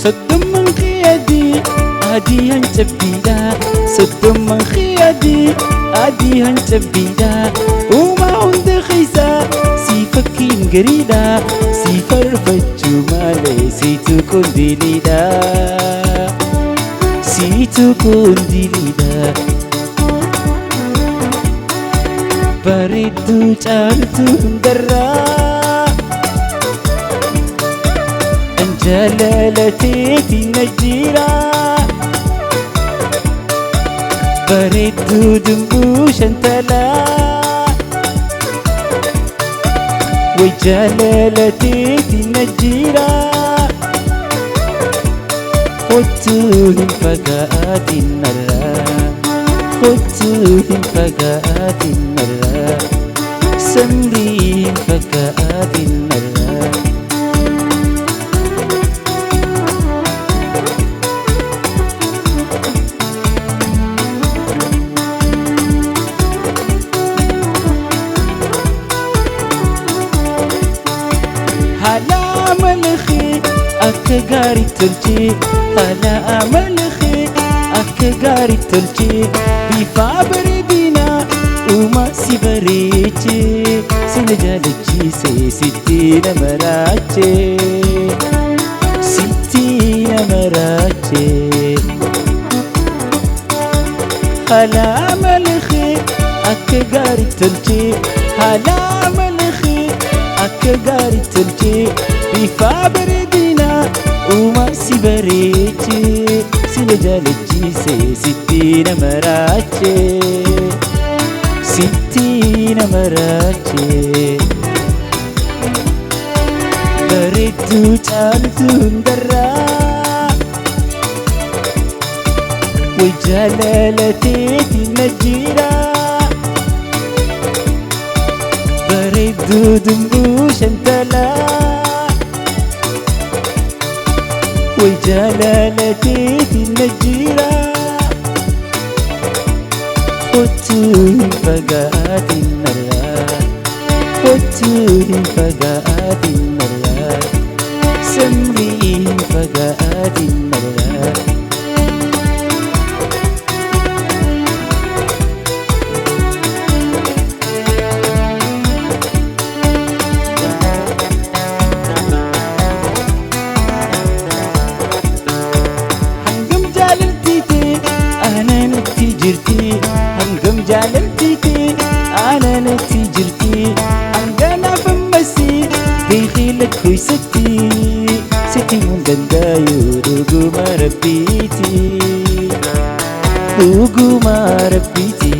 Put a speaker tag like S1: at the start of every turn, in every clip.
S1: صدم من خيادي عادي هنجبيدا صدم من خيادي عادي هنجبيدا وما عند خيسا سيفكين قريدا سيفر فتشو مالي سيتو ديليدا سيتو ديليدا bareedduu caaltu hundarraa an jaalalateeti na jira bareedduu dumbuu shantalaa way jaalalateeti na jira kottuu hin fagaatin narraa kottuu hin fagaatin narraa samrii hin fagaatin narraa haala amalakee akka gaarii tolchee haala amalakee akka gaarii tolchee bifaa bareedinaa uma si bareechee sina jaalachiisee sitti nama raachee sitti nama raachee haala amalakee akka gaarii tolchee haala amalakee akka gaarii tolchee bifaa bareedinaa uma si bareechee sina jaalachiisee sitti nama raachee sitti nama raachee bareedduu caaltu hundarraa way jaalalateeti na jira bareedduu dumbuu shantalaa way jaalalateeti na jira kottuu hin fagaatin narraa kottuu hin fagaatin narraa samrii hin fagaatin narraa hangam jaalaltiite aananatti jirti hanganaaf ammasii beekii lakkoysatti sitti mun dandaayu dhuguma rabbiiti dhuguma rabbiiti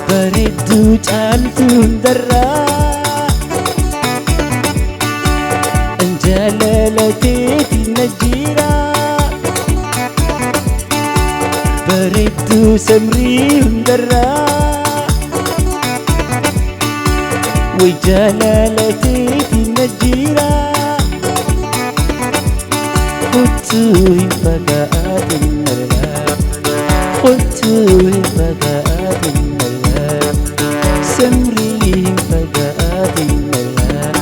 S1: bareedduu caaltu hundarraa an jaalalateeti na jira bareedduu samrii hundarraa way jaalalateeti na jira kottuu hin fagaatin narraa kottuu hin fagaatin narraa samrii hin fagaatin narraa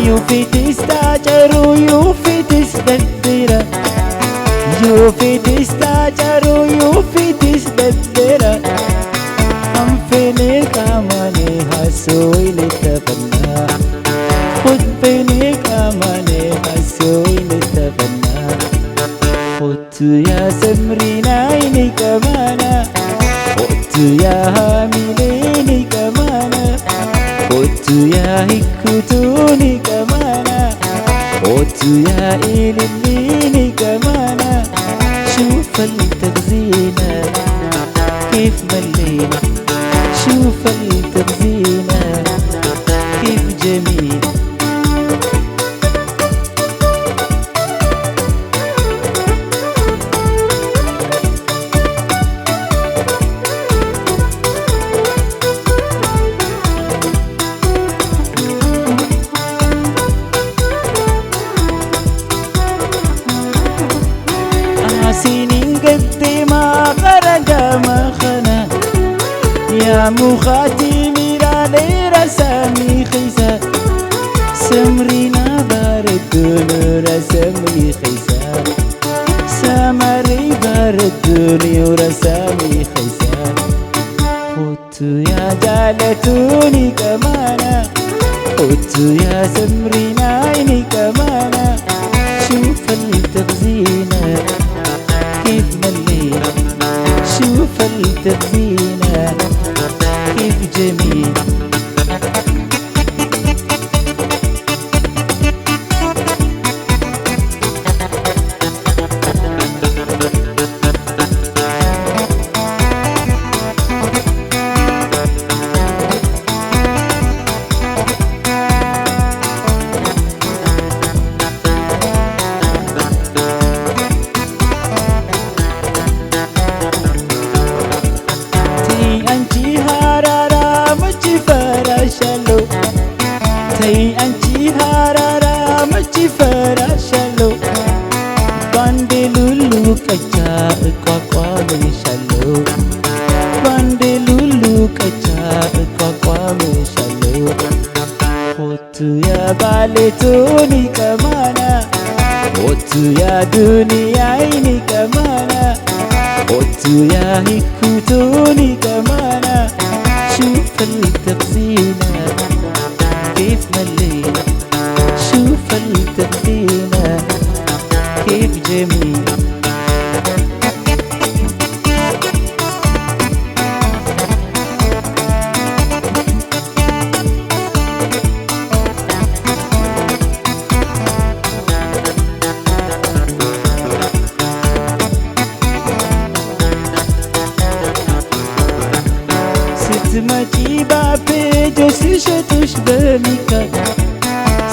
S1: You fit is tajaru, you fit is daddera. You fit is tajaru, you fit is daddera. Am fene kamane hasoile tabanna. Khud fene kamane hasoile tabanna. Khud ya samrina ini kamana. Khud ya hamilini kamana. Khud ya hikutuni kamana. Khud ya ililini kamana. شوف التغزينة كيف ملينا شوف التغزينة كيف جميل سنين قد ما غرق ما خنا يا مخاتي ميرالي رسامي خيسا سمرينا باردون رسامي خيسا سمري باردون ورسامي خيسا خدت يا جالتوني كمانا خدت يا سمرينا عيني كمانا شوف التخزينة كيف مليت شوف التخزينة كيف جميل Tay anchi harara machi farashalo bande lulu kacha kwa kwa meshalo bande lulu kacha kwa meshalo hotu ya bale tuni kamana hotu ya dunia ini kamana hotu ya hikutuni kamana شوف التخزينة كيف مليت شوف التخزينة كيف جميل ستمجيبا بيجوسي شتوش بميكا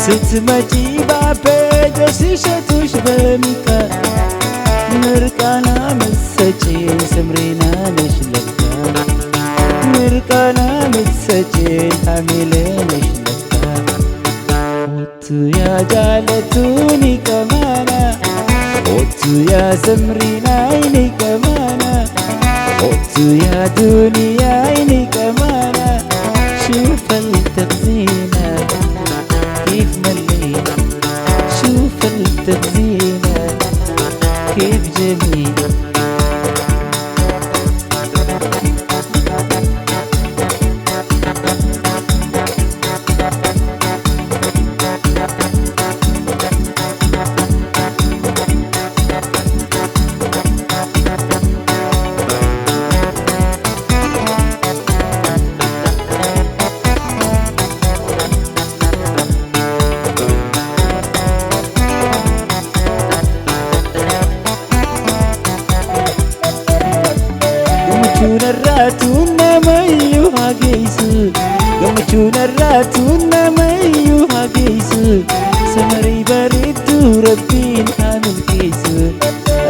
S1: ستمجيبا بيجوسي شتوش بميكا مركانا مسجين سمرينا نشلكا مركانا مسجين حميلين نشلكا وتو يا جالتوني كمانا وتو يا سمرينا عيني كمانا وتو يا دنيا عيني كمانا شوف التخزينة كيف مليت شوف التخزينة كيف جميل Gammachuna mayu hageessu gammachuna raatuna mayu hageessu samarii bareedduu rabbiin haa milkeessu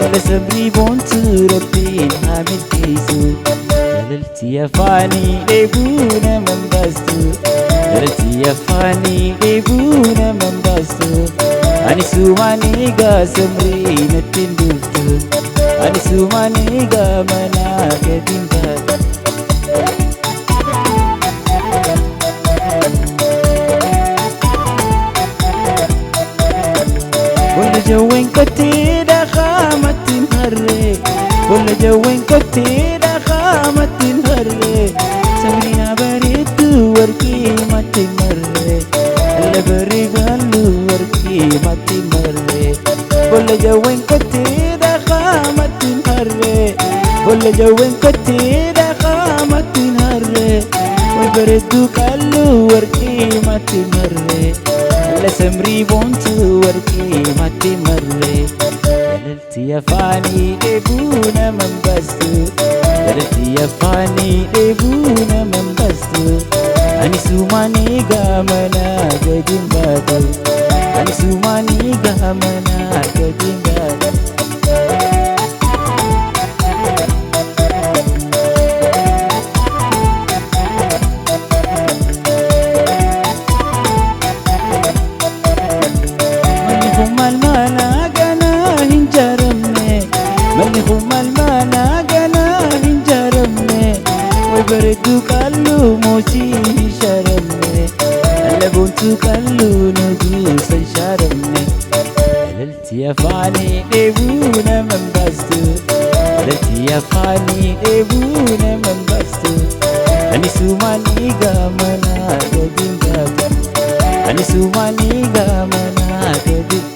S1: alla sabrii boontuu rabbiin haa milkeessu jalaltii afaanii dheebuu naman baastu jalaltii afaanii dheebuu naman baastu ani sumaanii gaa samrii natti hin dhuftu ani sumaanii gaa manaa gadi hin baatu جوين كتير خامت الهري ولا جوين كتير خامت الهري سمرينا بريد وركي ما تمري اللي بريد وركي ما تمري ولا جوين كتير خامت الهري ولا جوين كتير خامت الهري والبريد قالوا وركي ما تمري لا سمري بونتو وركي ما تمري جللتي يا فاني ابونا من بستو جللتي يا فاني ابونا من بستو اني سوماني قامنا قديم بادو اني سوماني قامنا قديم بادو bareedduu qalluu mootii sharamne allaboontuu qalluu nuguusan sharamne alaltii afaanii dheebuu naman baastu alaltii afaanii dheebuu naman baastu ani sumaanii gaamanaa gadi baatu ani sumaanii gaamanaa gadi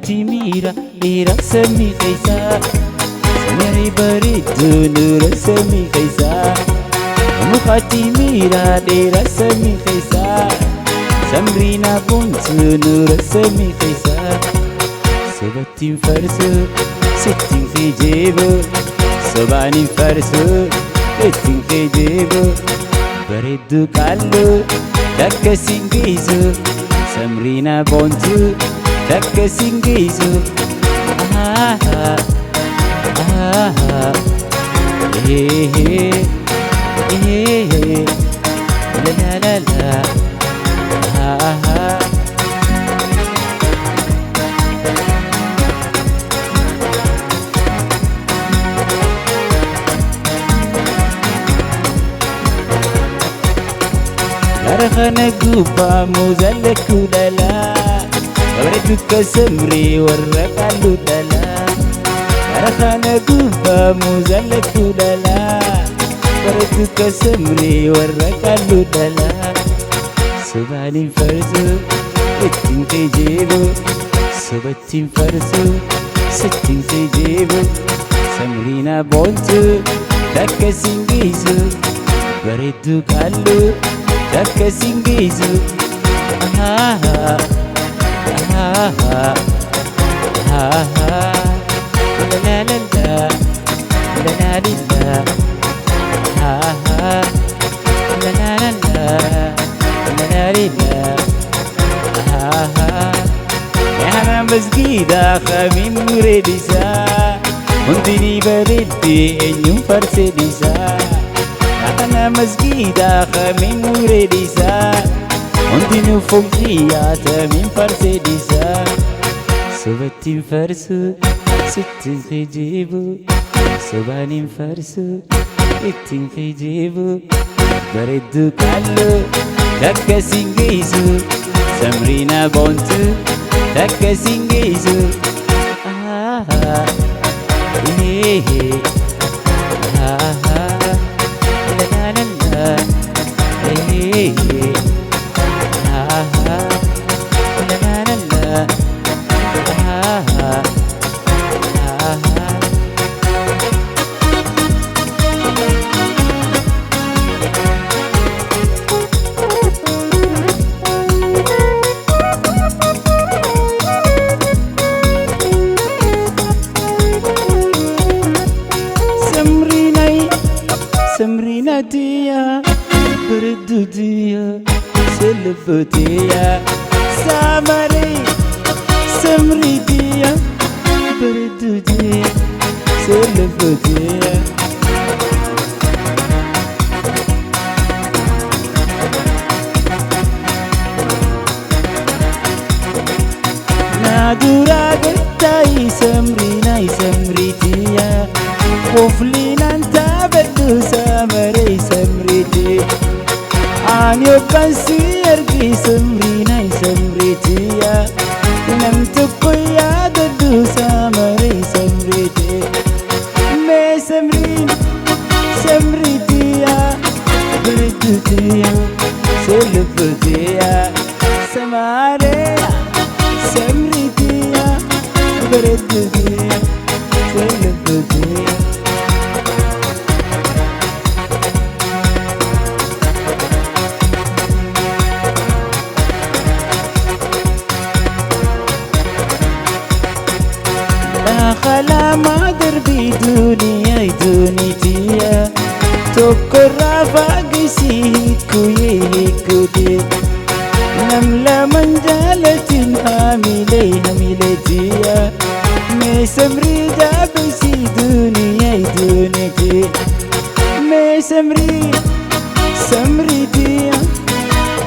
S1: Timira dira semi kaisa Samari bareedu nura semi kaisa Timira dira semi kaisa Samrina buntu nura semi kaisa Sobatin farsu sittin khijibu Sobanin farsu sittin khijibu Bareedu qallu dakka singisu Samrina buntu Dakka singisu ah ah ah la la la la ah Larkhana guba muzalaku dala bareedduu kasamree warra qalluu dhalaa Larkhana guba muzalaku dala bareedduu kasamree warra qalluu dhalaa Sobanin farsu ittiin khijibu Sobattiin farsu sittin khijibu Samrina boontu dakka singisu bareedduu qalluu dakka singisu ah ah la la la la la la la la la أنا مسجيدة خمين مريدسا مندني بردي إنيوم فرسدسا أنا مسجيدة خمين مريدسا مندني فوقيات من فرسدسا Sobattin farsu sittin khijibu Sobanin farsu ittin khijibu Bareedduu qalluu dakka singisu Samrina boontu dakka singisu ah ah la la la la la la la la Samrina dia bareedduu dia selbu dia Samari Samri dia bareedduu dia selbu dia Nadura gertai Samrina Samri dia Kuflinan tabaddu Samari Samri dia Anyo kansi ergi Samrina Samri dia Namtukku yaadaddu Samari Samri dia Me Samrina Samri dia bareedduu dia selbu dia Samari Samri dia bareedduu dia selbu dia
S2: خلا ما دربي دنيا دنيتي تكرر فاقسي كويكودي نملة من جالة حاملي حملتي مي سمري جابسي دنيا دنيتي مي سمري سمريتي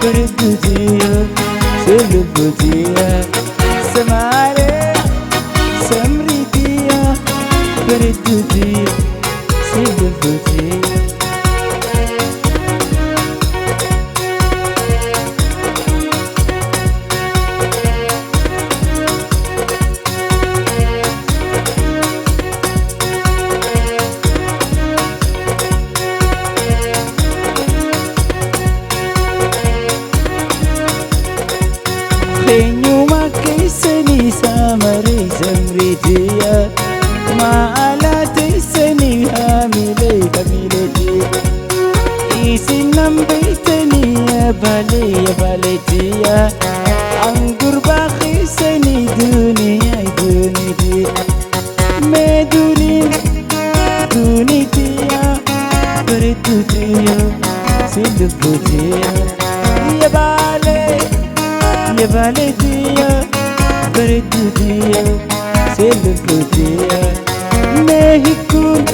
S2: بردتي سلبتي سماري سمريتي بردتي سلبتي Penyuma kisani samari samridiya ma alati sani hamile kamileti isinam bitani baletiya angur bakhi sani duniya duniti medunin dunitiya beritutiya silbutiya ya bale يا بلدية بردودية سلبودية ما هيكون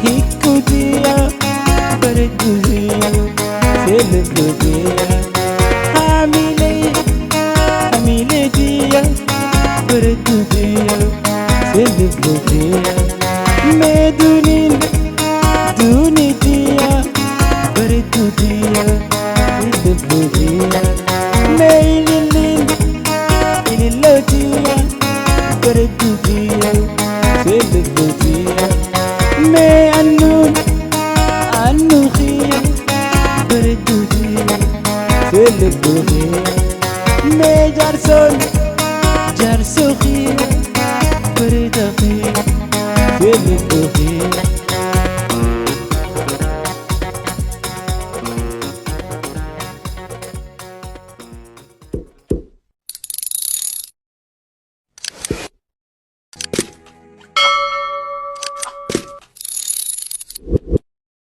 S2: هيكودية بردودية سلبودية حاملة حميلتية بردودية سلبودية ما دونين دونيتية بردودية سلبودية ميلين إليلوتيا بردوديا سلبوديا مي أنون أنوخيا بردوديا سلبوديا مي جارسون